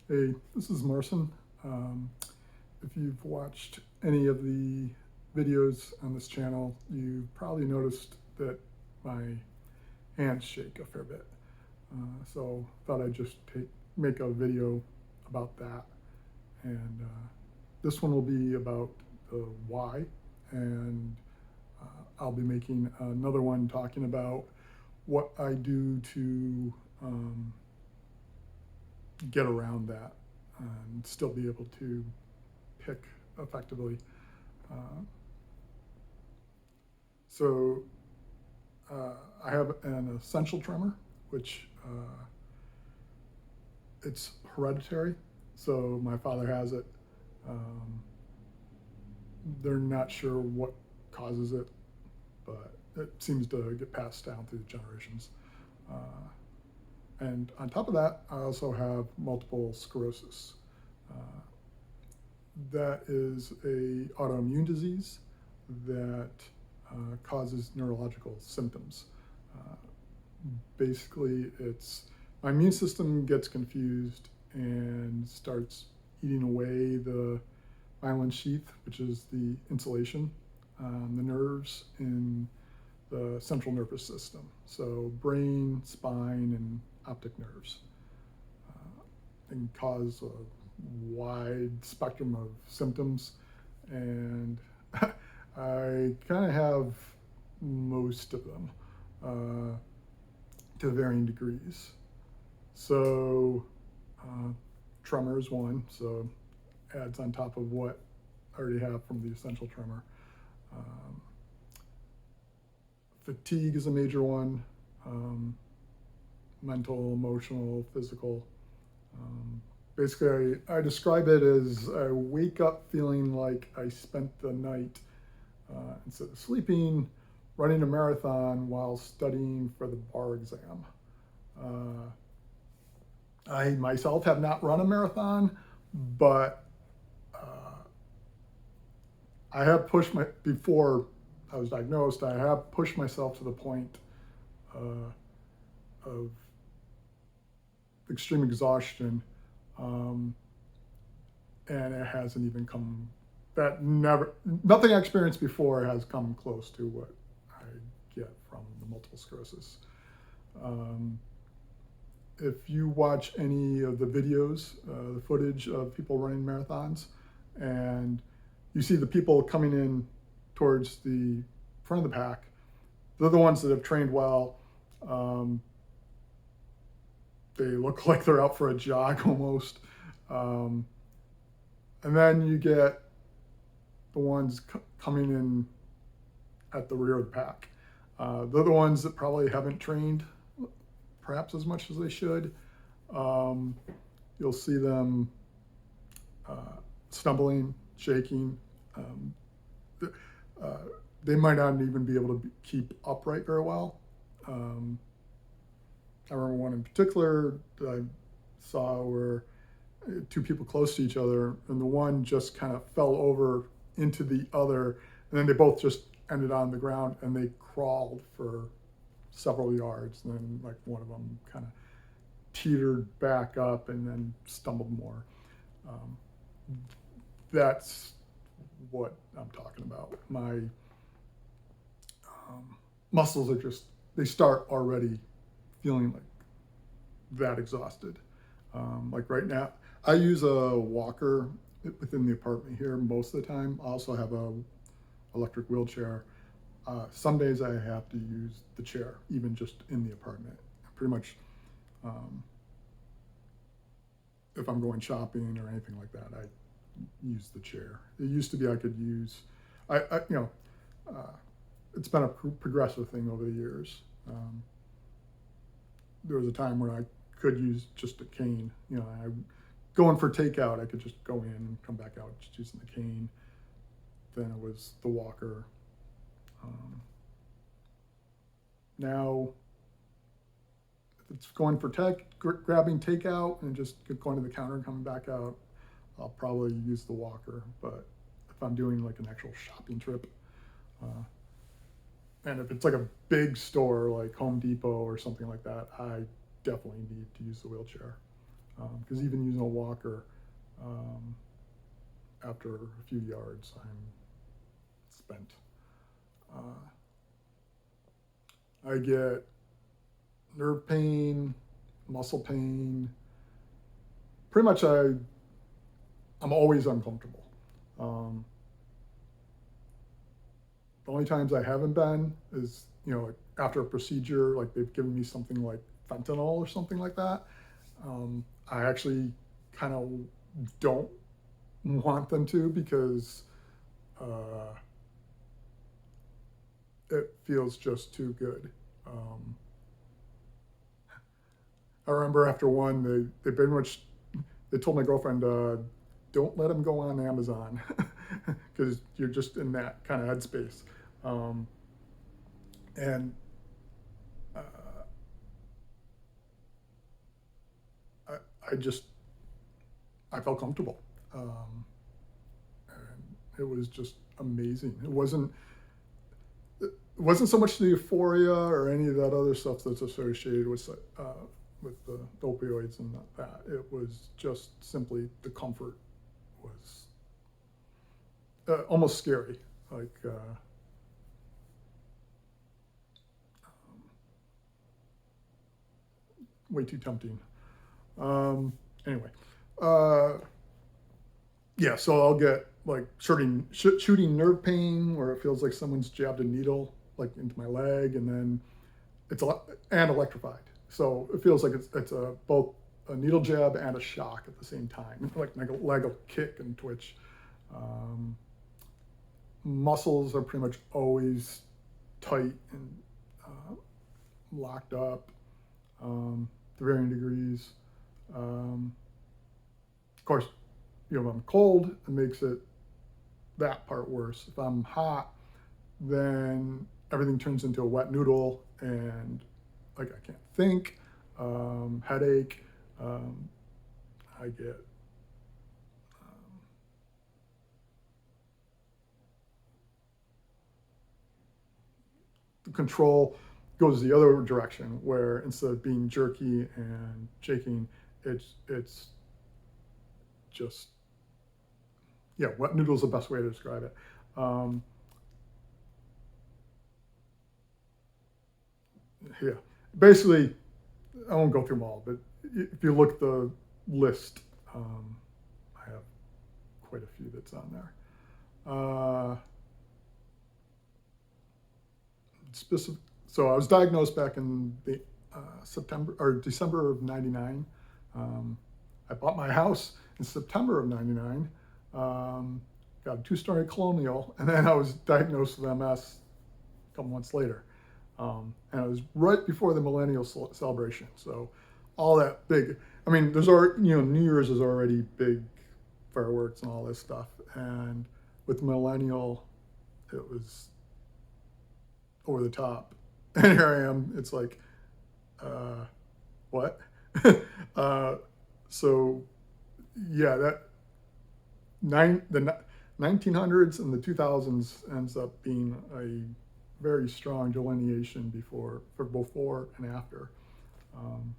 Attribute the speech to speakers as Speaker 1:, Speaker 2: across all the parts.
Speaker 1: Hey, this is Marson. Um, if you've watched any of the videos on this channel, you've probably noticed that my hands shake a fair bit. So thought I'd just make a video about that. And this one will be about the why, and I'll be making another one talking about what I do to get around that and still be able to pick effectively. Uh, so I have an essential tremor, which it's hereditary. So my father has it. Um, they're not sure what causes it, but it seems to get passed down through the generations. Uh, and on top of that, I also have multiple sclerosis. Uh, that is a autoimmune disease that causes neurological symptoms. Uh, Basically, it's my immune system gets confused and starts eating away the myelin sheath, which is the insulation, the nerves in the central nervous system. So brain, spine, and optic nerves, and cause a wide spectrum of symptoms. And I kind of have most of them to varying degrees. So tremor is one, so adds on top of what I already have from the essential tremor. Um, Fatigue is a major one, mental, emotional, physical. Um, Basically, I describe it as I wake up feeling like I spent the night, instead of sleeping, running a marathon while studying for the bar exam. Uh, I myself have not run a marathon, but I have before I was diagnosed, I have pushed myself to the point of extreme exhaustion, um, and it hasn't even come. Nothing I experienced before has come close to what I get from the multiple sclerosis. Um, if you watch any of the videos, the footage of people running marathons, and you see the people coming in towards the front of the pack, they're the ones that have trained well. Um, they look like they're out for a jog almost. Um, and then you get the ones coming in at the rear of the pack. They're the ones that probably haven't trained perhaps as much as they should. You'll see them stumbling, shaking. Um, uh, they might not even be able to keep upright very well. I remember one in particular that I saw where two people close to each other, and the one just kind of fell over into the other, and then they both just ended on the ground, and they crawled for several yards, and then like one of them kind of teetered back up and then stumbled more. Um, that's what I'm talking about. My muscles are just, they start already feeling like that exhausted. Like right now, I use a walker within the apartment here most of the time. I also have a electric wheelchair. Some days I have to use the chair, even just in the apartment. Pretty much, if I'm going shopping or anything like that, I use the chair. It used to be I could use, it's been a progressive thing over the years. There was a time where I could use just a cane. Going for takeout, I could just go in and come back out just using the cane. Then it was the walker. Now, if it's going for grabbing takeout and just going to the counter and coming back out, I'll probably use the walker. But if I'm doing like an actual shopping trip, and if it's like a big store like Home Depot or something like that, I definitely need to use the wheelchair. because even using a walker, after a few yards, I'm spent. I get nerve pain, muscle pain. Pretty much, I'm always uncomfortable. Um, the only times I haven't been is, like after a procedure, like they've given me something like fentanyl or something like that. I actually kind of don't want them to, because it feels just too good. I remember after one, they pretty much, they told my girlfriend, don't let him go on Amazon, because you're just in that kind of headspace. Um, and uh, I, I just, I felt comfortable. And it was just amazing. It wasn't so much the euphoria or any of that other stuff that's associated with the opioids and that. It was just simply the comfort was almost scary, like way too tempting. Um, anyway, uh, yeah. So I'll get like shooting nerve pain, where it feels like someone's jabbed a needle like into my leg, and then and electrified. So it feels like it's both a needle jab and a shock at the same time. Like my leg will kick and twitch. Um, Muscles are pretty much always tight and locked up, to varying degrees. Of course, if I'm cold, it makes that part worse. If I'm hot, then everything turns into a wet noodle, and like I can't think, headache. Um, I get the control goes the other direction, where instead of being jerky and shaking, it's just, yeah, wet noodle is the best way to describe it. Um, yeah, basically, I won't go through them all, but if you look at the list, I have quite a few that's on there. Specific. So I was diagnosed back in the September or December of '99. I bought my house in September of '99. Got a two-story colonial, and then I was diagnosed with MS a couple months later. And it was right before the millennial celebration. So all that big, I mean, there's already, New Year's is already big fireworks and all this stuff. And with millennial, it was over the top. And here I am, it's like, what? uh, so yeah, the 1900s and the 2000s ends up being a very strong delineation for before and after. Um,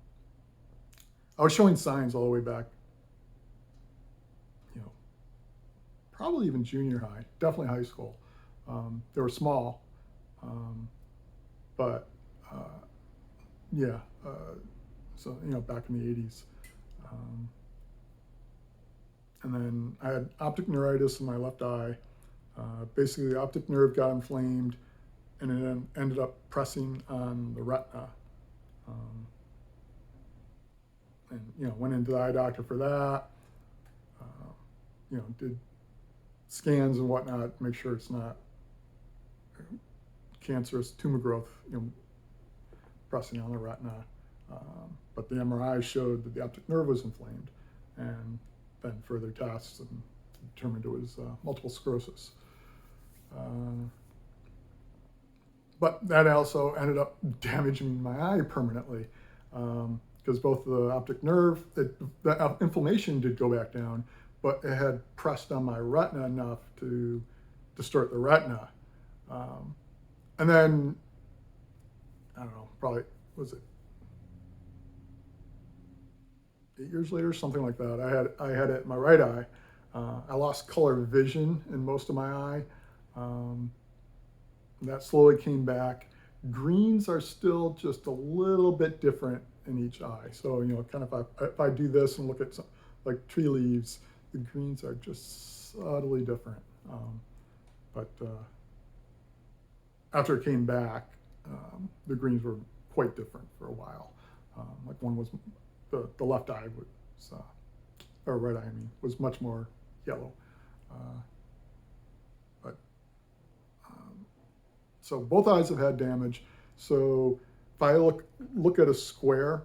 Speaker 1: I was showing signs all the way back, you know, probably even junior high, definitely high school. They were small, um, but yeah. So back in the '80s, um, and then I had optic neuritis in my left eye. Basically, the optic nerve got inflamed, and it then ended up pressing on the retina. Um, and went into the eye doctor for that. Did scans and whatnot, make sure it's not cancerous tumor growth, pressing on the retina. But the MRI showed that the optic nerve was inflamed, and then further tests and determined it was multiple sclerosis. But that also ended up damaging my eye permanently, because both the optic nerve, the inflammation did go back down, but it had pressed on my retina enough to distort the retina. And then, I don't know, probably, was it 8 years later, something like that. I had it in my right eye. I lost color vision in most of my eye. Um, that slowly came back. Greens are still just a little bit different in each eye. So, kind of if I do this and look at some, like tree leaves, the greens are just subtly different. But after it came back, the greens were quite different for a while. Like one was, the left eye was, or right eye, I mean, was much more yellow. But so both eyes have had damage. So if I look at a square,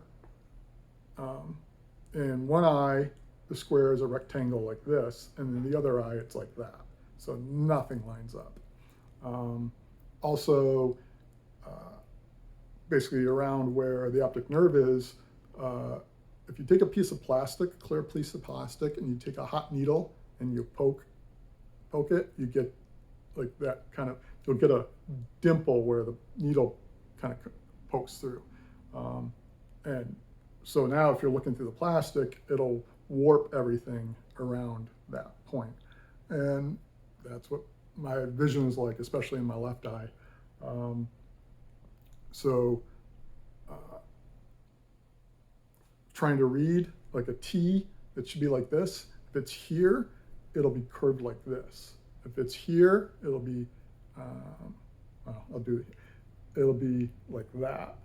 Speaker 1: in one eye, the square is a rectangle like this, and in the other eye, it's like that. So nothing lines up. Also, basically around where the optic nerve is, if you take a piece of plastic, a clear piece of plastic, and you take a hot needle and you poke it, you get like that kind of, you'll get a dimple where the needle kind of pokes through. And so now if you're looking through the plastic, it'll warp everything around that point. And that's what my vision is like, especially in my left eye. So trying to read like a T, it should be like this. If it's here, it'll be curved like this. If it's here, it'll be, it'll be like that.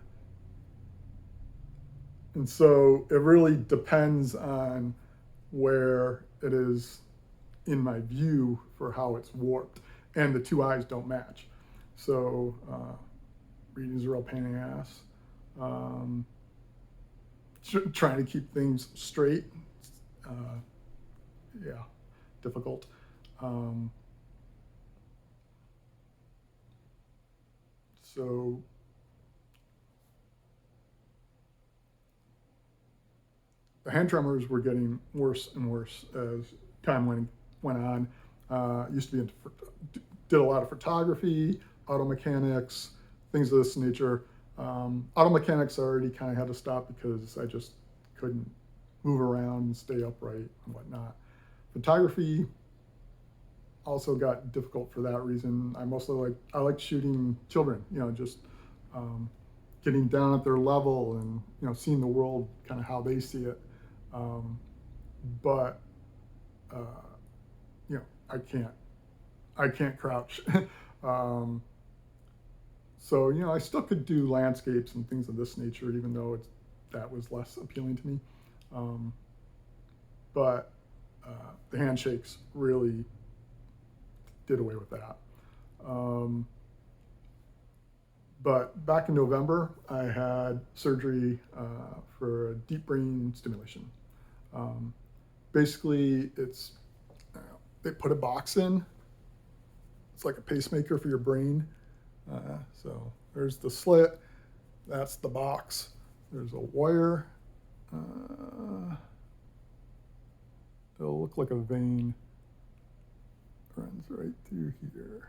Speaker 1: And so it really depends on where it is in my view for how it's warped. And the two eyes don't match. So reading is a real pain in the ass. Trying to keep things straight, difficult. So the hand tremors were getting worse and worse as time went on. Used to be did a lot of photography, auto mechanics, things of this nature. Auto mechanics I already kind of had to stop because I just couldn't move around and stay upright and whatnot. Photography also got difficult for that reason. I like shooting children, just getting down at their level and seeing the world kind of how they see it. But I can't crouch. So I still could do landscapes and things of this nature, even though that was less appealing to me. But the handshakes really did away with that. But back in November, I had surgery for a deep brain stimulation. Basically, they put a box in. It's like a pacemaker for your brain. So there's the slit. That's the box. There's a wire. It'll look like a vein. Runs right through here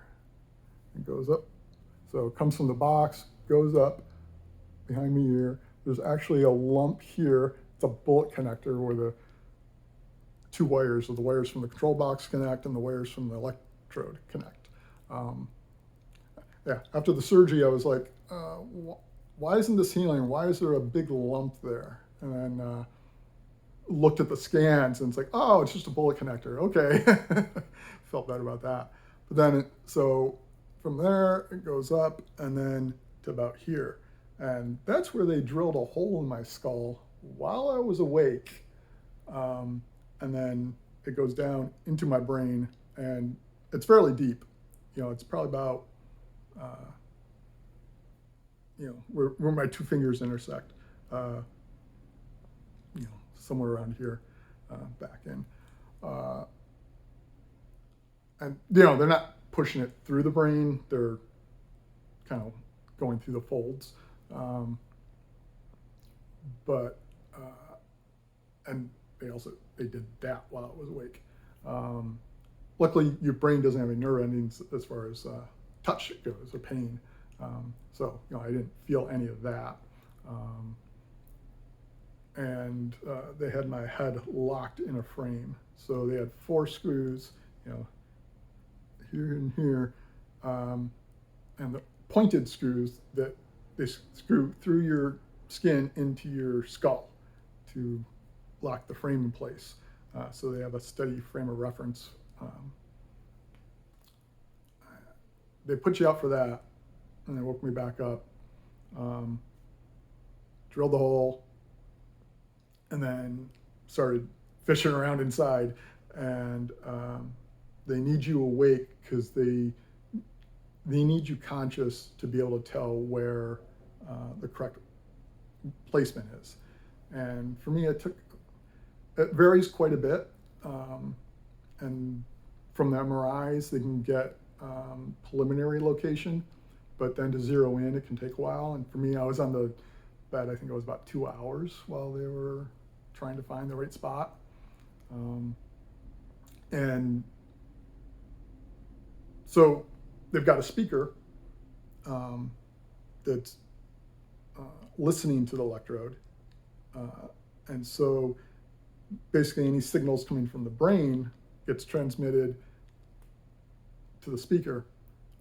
Speaker 1: and goes up. So it comes from the box, goes up behind me here. There's actually a lump here. It's a bullet connector where the two wires, so the wires from the control box connect and the wires from the electrode connect. After the surgery, I was like, why isn't this healing? Why is there a big lump there? And then looked at the scans and it's like, oh, it's just a bullet connector. Okay. Felt better about that. But then, so from there, it goes up and then to about here. And that's where they drilled a hole in my skull while I was awake. And then it goes down into my brain and it's fairly deep. It's probably about, where my two fingers intersect, somewhere around here, back in. And, they're not pushing it through the brain. They're kind of going through the folds. And they did that while I was awake. Luckily, your brain doesn't have any nerve endings as far as touch goes or pain. So I didn't feel any of that. and they had my head locked in a frame. So they had 4 screws, here and here, and the pointed screws that they screw through your skin into your skull to lock the frame in place. So they have a steady frame of reference. They put you out for that, and they woke me back up, drilled the hole, and then started fishing around inside. And they need you awake because they need you conscious to be able to tell where the correct placement is. And for me, it varies quite a bit. And from the MRIs, they can get preliminary location, but then to zero in, it can take a while. And for me, I was on the bed, I think it was about 2 hours while they were trying to find the right spot. And so they've got a speaker that's listening to the electrode. And so basically any signals coming from the brain gets transmitted to the speaker.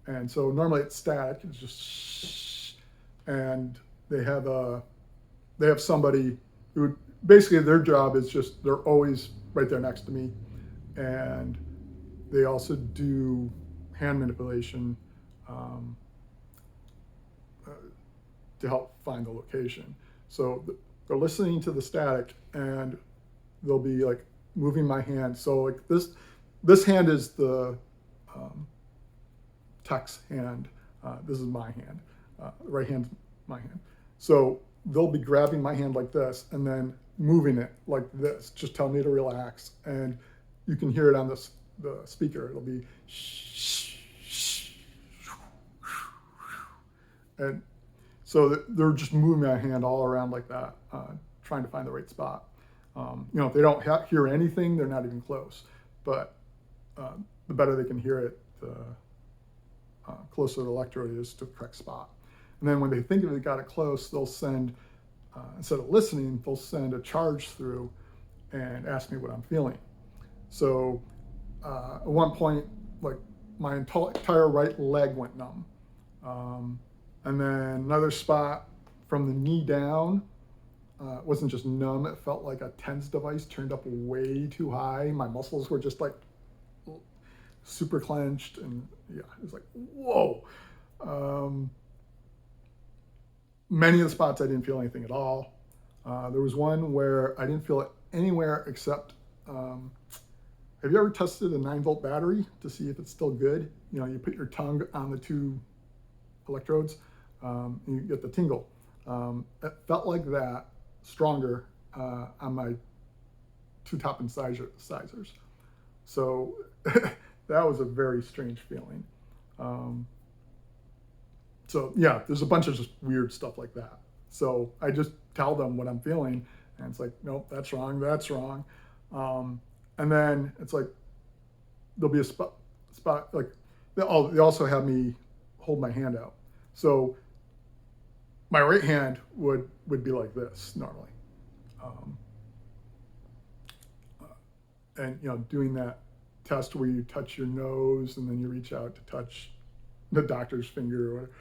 Speaker 1: And so normally it's static, it's just shh, and they have somebody who basically their job is just, they're always right there next to me. And they also do hand manipulation to help find the location. So they're listening to the static, and they'll be like moving my hand. So like this hand is the tech's hand. This is my hand. Right hand's my hand. So they'll be grabbing my hand like this and then moving it like this, just tell me to relax. And you can hear it on the speaker. It'll be shh, shh, and so they're just moving my hand all around like that, trying to find the right spot. If they don't hear anything, they're not even close. But the better they can hear it, the closer the electrode is to the correct spot. And then when they think they got it close, they'll send, instead of listening, they'll send a charge through and ask me what I'm feeling. So at one point, like my entire right leg went numb. And then another spot from the knee down, it wasn't just numb, it felt like a TENS device turned up way too high. My muscles were just like super clenched, and yeah, it was like, whoa. Many of the spots I didn't feel anything at all. There was one where I didn't feel it anywhere except, have you ever tested a 9-volt battery to see if it's still good? You put your tongue on the 2 electrodes, and you get the tingle. It felt like that, stronger, on my 2 top incisors. So that was a very strange feeling. So yeah, there's a bunch of just weird stuff like that. So I just tell them what I'm feeling, and it's like, nope, that's wrong, that's wrong. And then it's like, there'll be a spot like, they also have me hold my hand out. So my right hand would be like this normally. And doing that test where you touch your nose and then you reach out to touch the doctor's finger or whatever.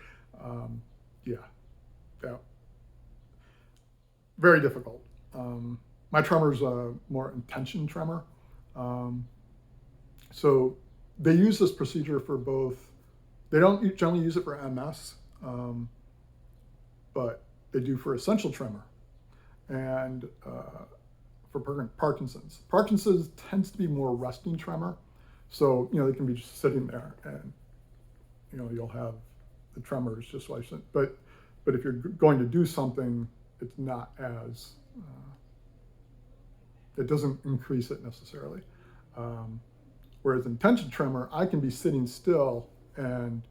Speaker 1: Yeah, that very difficult. My tremor's a more intention tremor. So they use this procedure for both. They don't generally use it for MS, but they do for essential tremor and for Parkinson's. Parkinson's tends to be more resting tremor. So, they can be just sitting there and, you'll have the tremors just like, but if you're going to do something, it's not as, it doesn't increase it necessarily. Whereas intention tremor, I can be sitting still and,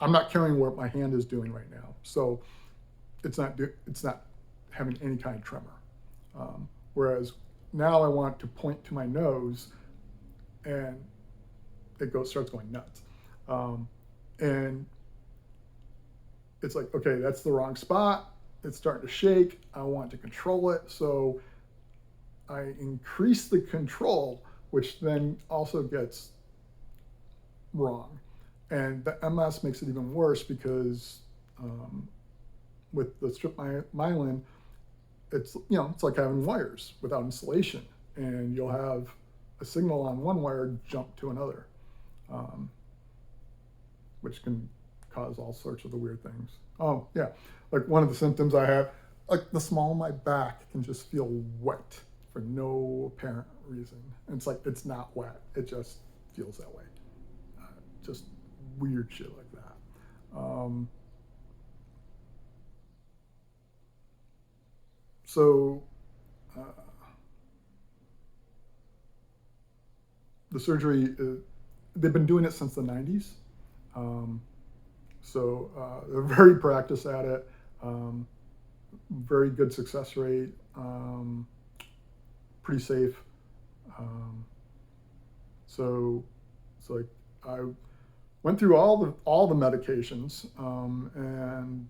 Speaker 1: I'm not caring what my hand is doing right now. So it's not having any kind of tremor. Whereas now I want to point to my nose and it starts going nuts. And it's like, okay, that's the wrong spot. it's starting to shake. I want to control it. So I increase the control, which then also gets wrong. And the MS makes it even worse because with the strip myelin, it's it's like having wires without insulation, and you'll have a signal on one wire jump to another, which can cause all sorts of the weird things. Oh yeah, like one of the symptoms I have, like the small of my back can just feel wet for no apparent reason. And it's like it's not wet; it just feels that way. Just weird shit like that. So the surgery, they've been doing it since the 90s. They're very practiced at it, very good success rate, pretty safe. So it's like I went through all the medications, and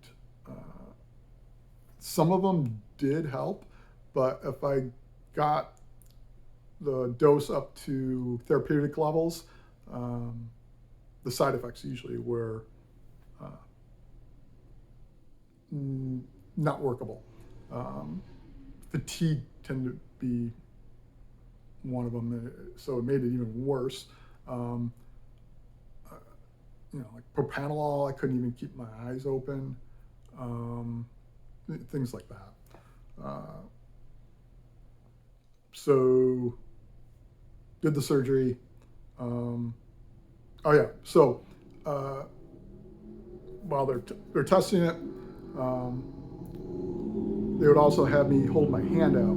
Speaker 1: some of them did help, but if I got the dose up to therapeutic levels, the side effects usually were not workable. Fatigue tended to be one of them, so it made it even worse. Like propranolol, I couldn't even keep my eyes open, things like that. So did the surgery. Oh yeah, so while they're testing it, they would also have me hold my hand out,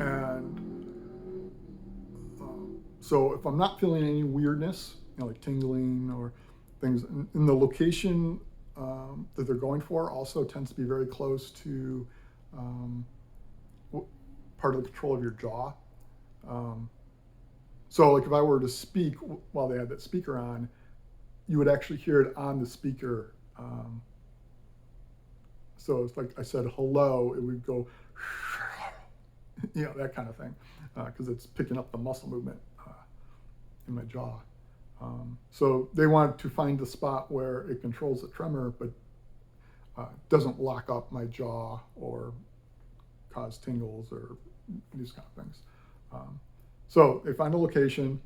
Speaker 1: and so if I'm not feeling any weirdness, like tingling or things, in the location that they're going for also tends to be very close to part of the control of your jaw. So like if I were to speak while they had that speaker on, you would actually hear it on the speaker. So it's like I said hello, it would go, that kind of thing, because it's picking up the muscle movement in my jaw. So they want to find the spot where it controls the tremor, but doesn't lock up my jaw or cause tingles or these kind of things. So they find a location,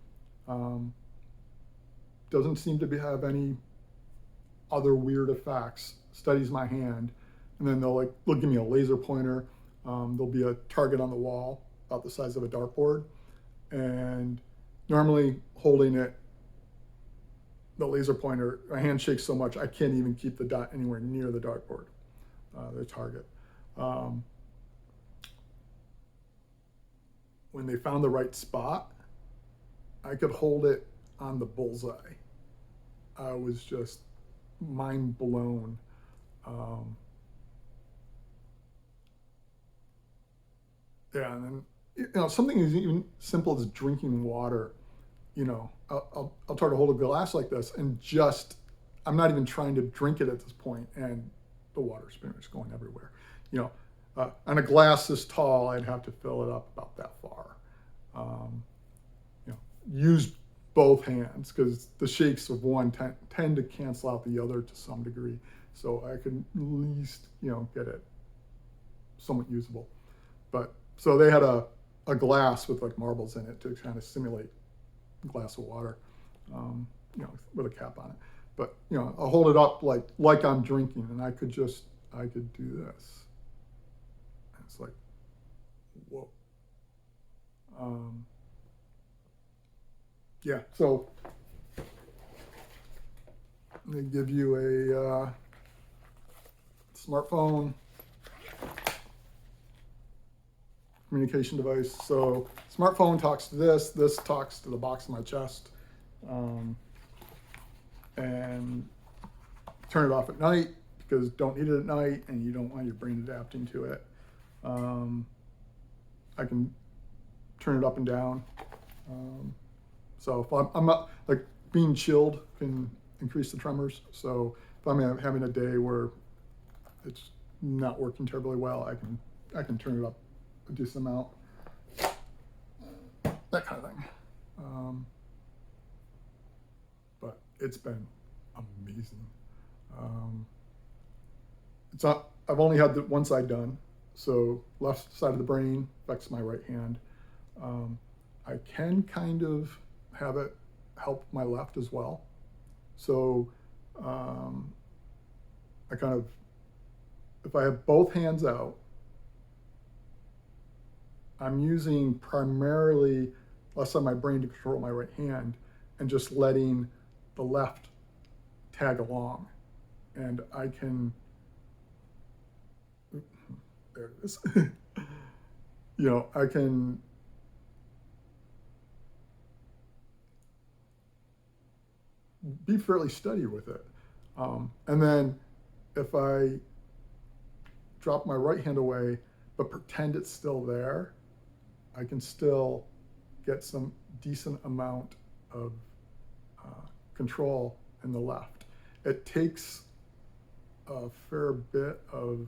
Speaker 1: doesn't seem to have any other weird effects, studies my hand, and then they'll give me a laser pointer. There'll be a target on the wall about the size of a dartboard, and normally holding it, the laser pointer, my hand shakes so much I can't even keep the dot anywhere near the dartboard, the target. When they found the right spot, I could hold it on the bullseye. I was just mind blown. Yeah, and then something as even simple as drinking water. I'll try to hold a glass like this and I'm not even trying to drink it at this point, and the water's pretty much going everywhere. On a glass this tall, I'd have to fill it up about that far. Use both hands because the shakes of one tend to cancel out the other to some degree. So I could at least, get it somewhat usable. But so they had a glass with like marbles in it to kind of simulate a glass of water, with a cap on it. But I'll hold it up like I'm drinking, and I could do this. And it's like, whoa. Yeah, so they give you a smartphone communication device. So smartphone talks to this talks to the box in my chest, and turn it off at night because don't need it at night and you don't want your brain adapting to it. I can turn it up and down. So if I'm not, like, being chilled can increase the tremors. So if I'm having a day where it's not working terribly well, I can turn it up a decent amount, that kind of thing. But it's been amazing. It's not, I've only had the one side done, so left side of the brain affects my right hand. I can kind of have it help my left as well. So I kind of, if I have both hands out, I'm using primarily left side of my brain to control my right hand and just letting the left tag along. And I can, there it is. You know, I can be fairly steady with it. And then if I drop my right hand away, but pretend it's still there, I can still get some decent amount of control in the left. It takes a fair bit of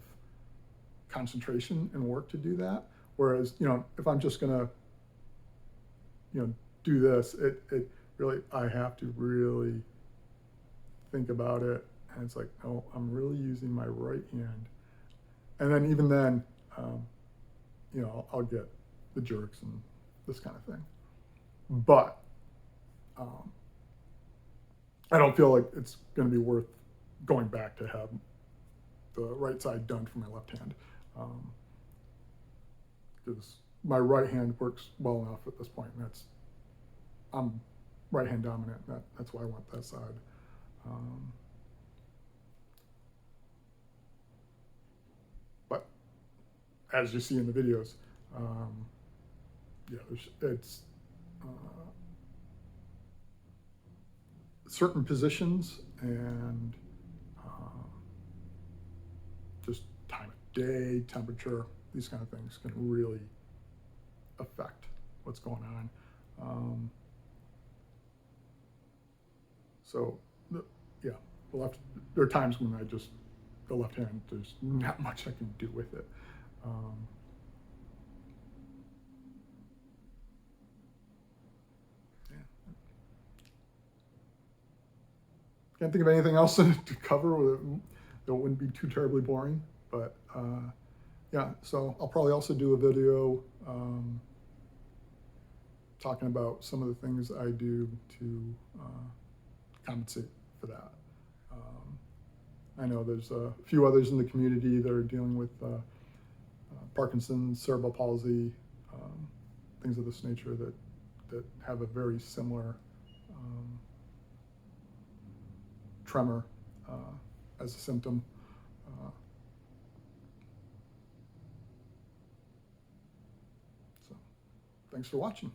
Speaker 1: concentration and work to do that. Whereas, you know, if I'm just gonna, you know, do this, it really, I have to really think about it. And it's like, oh, I'm really using my right hand. And then even then, you know, I'll get the jerks and this kind of thing. But I don't feel like it's going to be worth going back to have the right side done for my left hand, because my right hand works well enough at this point. And I'm right hand dominant. That's why I want that side. But as you see in the videos, yeah, it's certain positions and just time of day, temperature, these kind of things can really affect what's going on. So, yeah, there are times when the left hand, there's not much I can do with it. Yeah. Can't think of anything else to cover that wouldn't be too terribly boring, but yeah, so I'll probably also do a video talking about some of the things I do to compensate for that. I know there's a few others in the community that are dealing with Parkinson's, cerebral palsy, things of this nature that have a very similar tremor as a symptom. So thanks for watching.